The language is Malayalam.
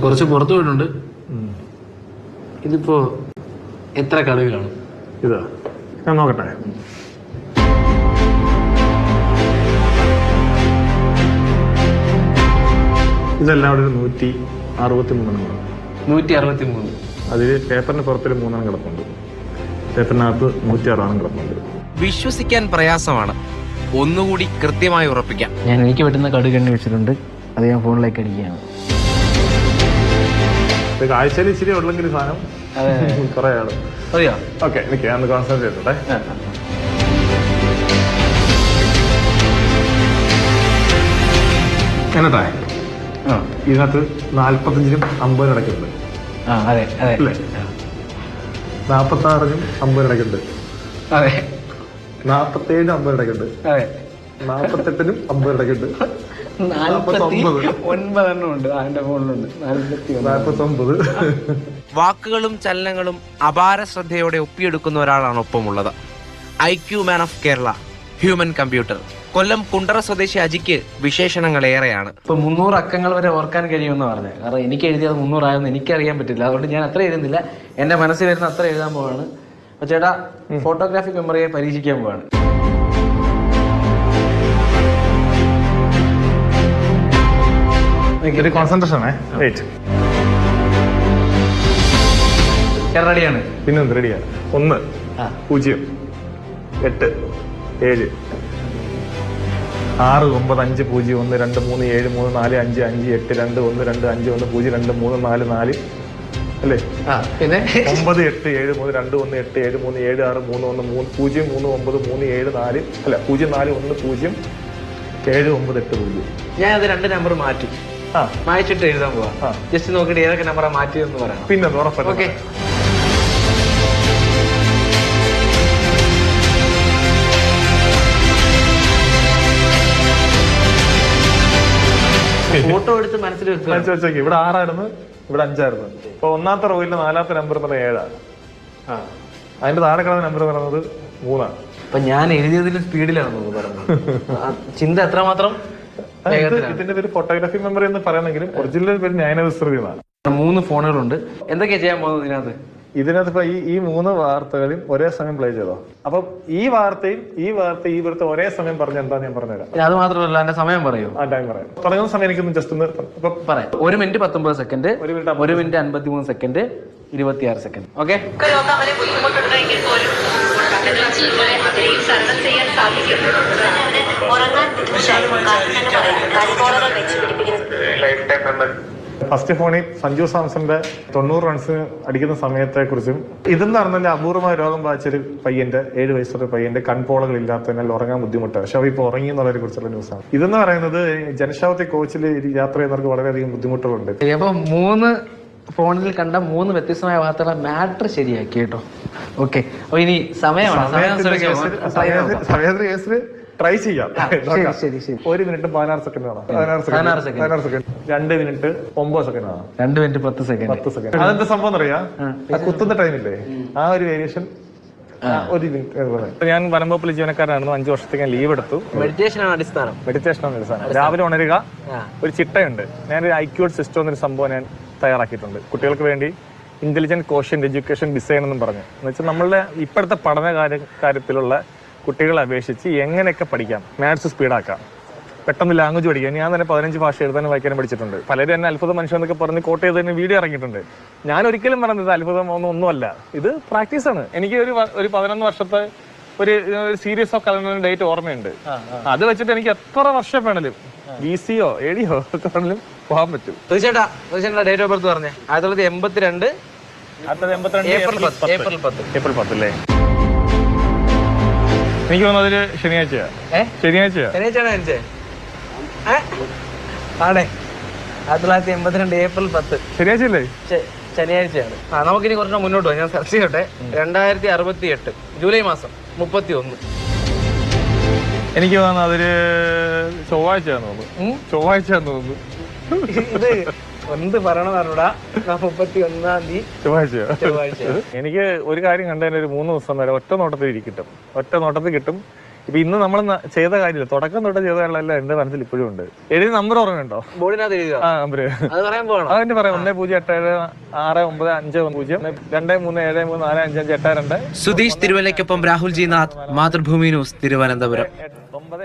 കുറച്ച് പുറത്തു പോയിട്ടുണ്ട്. ഇതിപ്പോ എത്ര കടുക് കാണും? ഇതാ ഞാൻ നോക്കട്ടെ. ഇതെല്ലാം കൂടെ 163. 163. അതിൽ പേപ്പറിന് പുറത്തൊരു 3 കിടപ്പുണ്ട്. പേപ്പറിനകത്ത് 106 കിടപ്പുണ്ട്. വിശ്വസിക്കാൻ പ്രയാസമാണ്. ഒന്നുകൂടി കൃത്യമായി ഉറപ്പിക്കാം. ഞാൻ എനിക്ക് പറ്റുന്ന കടുക് എണ്ണി വെച്ചിട്ടുണ്ട്. അത് ഞാൻ ഫോണിലേക്ക് അടിക്കുകയാണ്. ആഴ്ചയിൽ ഇച്ചിരി ഉള്ളെങ്കിൽ സാധനം കുറെ ആള്. അറിയോ? ഓക്കെ, എനിക്ക് ഞാൻ കോൺസെൻട്രേറ്റ് ചെയ്തോട്ടെ. എന്നട്ടാ ഇതിനകത്ത് 45-നും 50-നും ഇടയ്ക്കുണ്ട്. അതെ അല്ലേ? 46-നും 50-നും ഇടയ്ക്കുണ്ട്. അതെ. 47-നും 50-നും ഇടയ്ക്കുണ്ട്. അതെ. 48-നും 50-നും ഇടയ്ക്കുണ്ട്. 49 ഉണ്ട്. അതിന്റെ ഫോണിലുണ്ട് 49. വാക്കുകളും ചലനങ്ങളും അപാര ശ്രദ്ധയോടെ ഒപ്പിയെടുക്കുന്ന ഒരാളാണ് ഒപ്പമുള്ളത്. IQ man of Kerala, human computer. Kollam Kundara സ്വദേശി അജിക്ക് വിശേഷണങ്ങൾ ഏറെയാണ്. ഇപ്പൊ 300 അക്കങ്ങൾ വരെ ഓർക്കാൻ കഴിയുമെന്ന് പറഞ്ഞു. കാരണം എനിക്ക് എഴുതിയത് 300 ആയെന്ന് എനിക്കറിയാൻ പറ്റില്ല. അതുകൊണ്ട് ഞാൻ അത്ര എഴുതുന്നില്ല. എന്റെ മനസ്സിൽ വരുന്ന അത്ര എഴുതാൻ പോവാണ്. അപ്പൊ ചേട്ടാ, ഫോട്ടോഗ്രാഫിക് മെമ്മറിയെ പരീക്ഷിക്കാൻ പോവാണ്. കോൺസെൻട്രേഷൻ ആണേ. വെയിറ്റ്. റെഡിയാണ്. പിന്നെ റെഡിയാണ്. 1 0 8 7 6 9 5 0 1 2 3 7 3 4 5 5 8 2 1 2 5 1 0 2 3 4 4 അല്ലേ? പിന്നെ 9 8 7 3 2 1 8 7 3 7 6 3 1 3 0 3 9 3 7 4 അല്ല 0 4 1 0 7 9 8 0. ഞാൻ അത് 2 നമ്പർ മാറ്റി മായിച്ചിട്ട് എഴുതാൻ പോവാ. ജസ്റ്റ് നോക്കിയിട്ട് ഏതൊക്കെ നമ്പറാ മാറ്റിയെന്ന് പറയാം. പിന്നെ ഉറപ്പല്ല. ഓക്കെ. ഫോട്ടോ എടുത്ത് മനസ്സിൽ വെച്ചേക്ക്. ഇവിടെ 6 ആയിരുന്നു, ഇവിടെ 5 ആയിരുന്നു. ഇപ്പൊ 1ാമത്തെ റോയിലെ 4ാമത്തെ നമ്പർ എന്ന് പറഞ്ഞാൽ 7 അതിന്റെ താഴെ കിടന്ന നമ്പർ പറയുന്നത് 3. അപ്പൊ ഞാൻ എഴുതിയതിലും സ്പീഡിലാണ് പറഞ്ഞത്. ചിന്ത എത്രമാത്രം. ഇതിന്റെ പേര് ഫോട്ടോഗ്രാഫി മെമ്മറി എന്ന് പറയുന്നെങ്കിലും ഒറിജിനൽ പേര് ജ്ഞാനവിസ്തൃതി എന്നാണ്. 3 ഫോണുകളുണ്ട്. എന്തൊക്കെയാ ചെയ്യാൻ പോകുന്നത് ഇതിനകത്ത്? ഇതിനകത്ത് ഇപ്പൊ ഈ 3 വാർത്തകളും ഒരേ സമയം പ്ലേ ചെയ്തോ. അപ്പൊ ഈ വാർത്തയും ഈ വാർത്ത ഒരേ സമയം പറഞ്ഞ എന്താ ഞാൻ പറഞ്ഞുതരാം. അത് മാത്രമല്ല, എന്റെ സമയം പറയൂ. ആ ടൈം പറയാം. തുടങ്ങുന്ന സമയം എനിക്കൊന്ന് ജസ്റ്റ് ഒന്ന് പറയാം. 1 minute 19 second, 1 minute 53 second, 26 second. Okay. First ഫോണിൽ സഞ്ജു സാംസന്റെ 90 റൺസിന് അടിക്കുന്ന സമയത്തെ കുറിച്ചും ഇതെന്ന് പറഞ്ഞാൽ അപൂർവമായ രോഗം ബാധിച്ചൊരു പയ്യന്റെ 7 വയസ്സുള്ള പയ്യന്റെ കൺപോളകൾ ഇല്ലാത്തതിനാൽ ഉറങ്ങാൻ ബുദ്ധിമുട്ടാണ്. പക്ഷെ ഇപ്പൊ ഉറങ്ങി എന്നുള്ളതിനെ കുറിച്ചുള്ള ന്യൂസാണ്. ഇതെന്ന് പറയുന്നത് ജനശാപത്തി കോച്ചിൽ യാത്ര ചെയ്യുന്നവർക്ക് വളരെയധികം ബുദ്ധിമുട്ടുകളുണ്ട്. അപ്പൊ 3 ഫോണിൽ കണ്ട 3 വ്യത്യസ്തമായ വാർത്തകളെ മാറ്റർ ശരിയാക്കി കേട്ടോ. ഓക്കെ. അപ്പൊ ഇനി സമയത്തിന് കേസിൽ ട്രൈ ചെയ്യാം. 1 മിനിറ്റ് 16 സെക്കൻഡ് ആണ്. 16 സെക്കൻഡ്. 2 മിനിറ്റ് 9 സെക്കൻഡ് ആണ്. 2 മിനിറ്റ് 10 സെക്കൻഡ്. അതെന്താ സംഭവം അറിയാം? കുത്തുന്ന ടൈമില്ലേ, ആ ഒരു വേരിയേഷൻ 1 മിനിറ്റ്. ഞാൻ വനംവകുപ്പിൽ ജീവനക്കാരനായിരുന്നു. 5 വർഷത്തേക്ക് ഞാൻ ലീവ് എടുത്തു. മെഡിറ്റേഷനാണ് അടിസ്ഥാനം. രാവിലെ ഉണരുക, ഒരു ചിട്ടയുണ്ട്. ഞാനൊരു IQ സിസ്റ്റം എന്നൊരു സംഭവം ഞാൻ തയ്യാറാക്കിയിട്ടുണ്ട് കുട്ടികൾക്ക് വേണ്ടി. ഇന്റലിജന്റ് കോഷ്യന്റ് എഡ്യൂക്കേഷൻ ഡിസൈൻ എന്നും പറഞ്ഞു. എന്ന് വെച്ചാൽ നമ്മളുടെ ഇപ്പോഴത്തെ പഠന കാര്യത്തിലുള്ള കുട്ടികളെ അപേക്ഷിച്ച് എങ്ങനെയൊക്കെ പഠിക്കാം, മാത്സ് സ്പീഡാക്കാം, പെട്ടെന്ന് ലാംഗ്വേജ് പഠിക്കാം. ഞാൻ തന്നെ 15 ഭാഷ എഴുതാനും വായിക്കാനും പഠിച്ചിട്ടുണ്ട്. പലരും എന്നെ അത്ഭുത മനുഷ്യൻ എന്നൊക്കെ പറഞ്ഞ് കോട്ട് ചെയ്ത് തന്നെ വീഡിയോ ഇറങ്ങിയിട്ടുണ്ട്. ഞാൻ ഒരിക്കലും പറഞ്ഞത് അത്ഭുതം ഒന്നുമല്ല, ഇത് പ്രാക്ടീസാണ്. എനിക്ക് ഒരു 11 വർഷത്തെ ഒരു സീരീസ് ഓഫ് കലണ്ടർ ഡേറ്റ് ഓർമ്മയുണ്ട്. അത് വെച്ചിട്ട് എനിക്ക് എത്ര വർഷം വേണേലും BCയോ ADയോ ഒക്കെ വേണേലും പോകാൻ പറ്റും. തീർച്ചയായിട്ടും ഡേറ്റ് ഓഫ് ബർത്ത് പറഞ്ഞേ. 1982 ഏപ്രിൽ 10 അല്ലേ? എനിക്ക് തോന്നുന്നു അതൊരു ശനിയാഴ്ചയാ. ആണേ. 1982 ഏപ്രിൽ 10 ശനിയാഴ്ചയല്ലേ? ശനിയാഴ്ചയാണ്. നമുക്കിനി കുറച്ച് മുന്നോട്ട് പോകാം. ഞാൻ സെർച്ച് ചെയ്യട്ടെ. 2068 ജൂലൈ മാസം 31. എനിക്ക് തോന്നുന്നു അതൊരു ചൊവ്വാഴ്ചയാന്ന് തോന്നുന്നു. ഇത് എന്ത് പറയണതാണോടാ? 31-ാം തീയതി ചൊവ്വാഴ്ച. എനിക്ക് ഒരു കാര്യം കണ്ടതിന് ഒരു 3 ദിവസം വരെ ഒറ്റ നോട്ടത്തിൽ കിട്ടും. ഇപ്പൊ ഇന്ന് നമ്മൾ ചെയ്ത കാര്യമില്ല, തുടക്കം തൊട്ട് ചെയ്ത കാര്യങ്ങളെല്ലാം എന്റെ മനസ്സിൽ ഇപ്പോഴും ഉണ്ട്. എഴുതി നമ്പർ ഓർമ്മയുണ്ടോ? ബോർഡിനകത്ത് എഴുതുക. ആ നമ്പർ അത് പറയാൻ പോകണം. അതിന്റെ പറയാം 10876023245752. സുധീഷ് തിരുവല്ലയ്ക്കൊപ്പം രാഹുൽ ജി നാഥ്, മാതൃഭൂമി ന്യൂസ്, തിരുവനന്തപുരം. 9